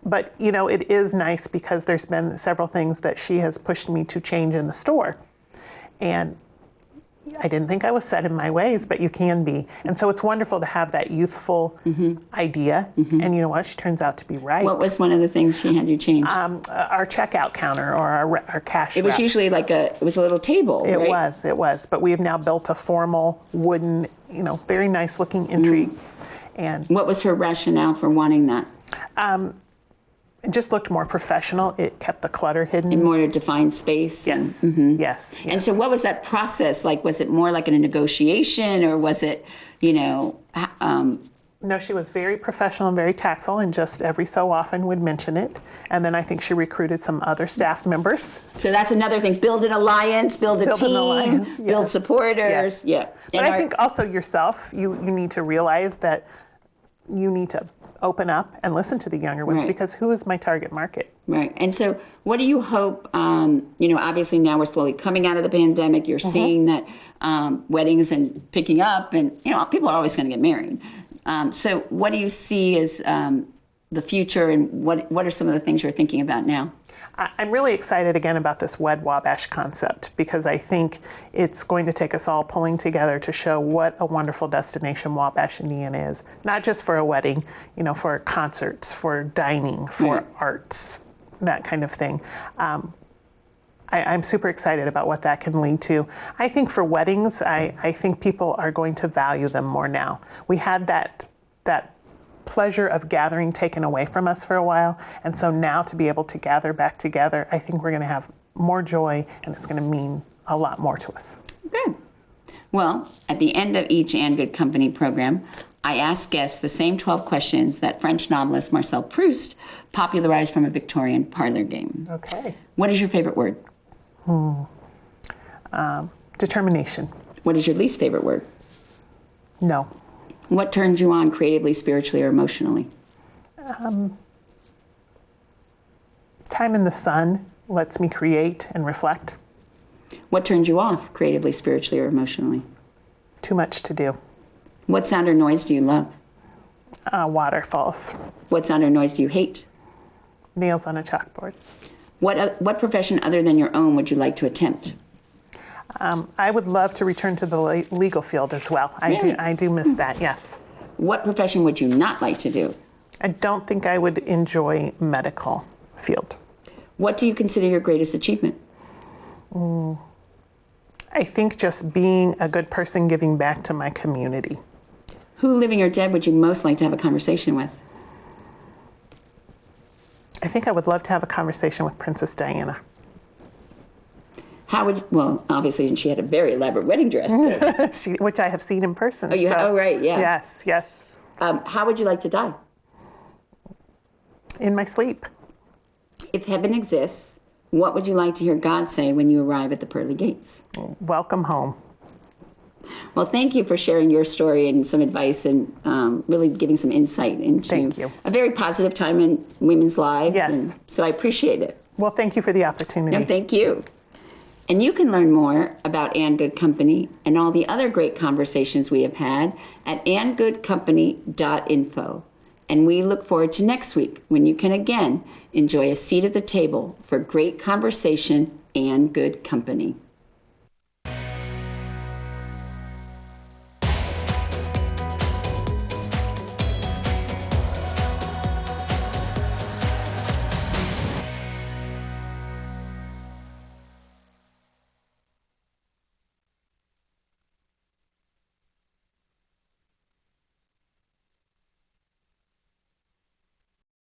But, it is nice because there's been several things that she has pushed me to change in the store. And I didn't think I was set in my ways, but you can be. And so it's wonderful to have that youthful idea. And you know what? She turns out to be right. What was one of the things she had you change? Our checkout counter, or our cash It was wrap. Usually it was a little table, It right? was. But we have now built a formal wooden, very nice looking entry. And what was her rationale for wanting that? It just looked more professional. It kept the clutter hidden. In more defined space. Yes. Yes. And so what was that process like? Was it more like a negotiation, or was it, you know, No, she was very professional and very tactful, and just every so often would mention it. And then I think she recruited some other staff members. So that's another thing. Build an alliance, build a team, an alliance, build yes. supporters. Yes. Yeah. But I think also yourself, you need to realize that you need to open up and listen to the younger ones, Right. because who is my target market? Right. And so what do you hope, you know, obviously now we're slowly coming out of the pandemic. You're seeing that weddings and picking up, and, you know, people are always going to get married. So what do you see as the future, and what are some of the things you're thinking about now? I'm really excited again about this Wed Wabash concept, because I think it's going to take us all pulling together to show what a wonderful destination Wabash, Indiana is. Not just for a wedding, you know, for concerts, for dining, for arts, that kind of thing. I'm super excited about what that can lead to. I think for weddings, I think people are going to value them more now. We had that pleasure of gathering taken away from us for a while, and so now to be able to gather back together, I think we're going to have more joy, and it's going to mean a lot more to us. Good. Well, at the end of each And Good Company program, I ask guests the same 12 questions that French novelist Marcel Proust popularized from a Victorian parlor game. Okay. What is your favorite word? Determination. What is your least favorite word? No. What turns you on creatively, spiritually, or emotionally? Time in the sun lets me create and reflect. What turns you off creatively, spiritually, or emotionally? Too much to do. What sound or noise do you love? Waterfalls. What sound or noise do you hate? Nails on a chalkboard. What profession other than your own would you like to attempt? I would love to return to the legal field as well. Really? I do miss that, yes. What profession would you not like to do? I don't think I would enjoy medical field. What do you consider your greatest achievement? I think just being a good person, giving back to my community. Who, living or dead, would you most like to have a conversation with? I think I would love to have a conversation with Princess Diana. How would, well, obviously she had a very elaborate wedding dress. So. Which I have seen in person. Oh, oh, right, yeah. Yes, yes. How would you like to die? In my sleep. If heaven exists, what would you like to hear God say when you arrive at the pearly gates? Welcome home. Well, thank you for sharing your story and some advice, and really giving some insight into Thank you. a very positive time in women's lives. Yes. And so I appreciate it. Well, thank you for the opportunity. No, thank you. And you can learn more about And Good Company and all the other great conversations we have had at andgoodcompany.info. And we look forward to next week, when you can again enjoy a seat at the table for great conversation and good company.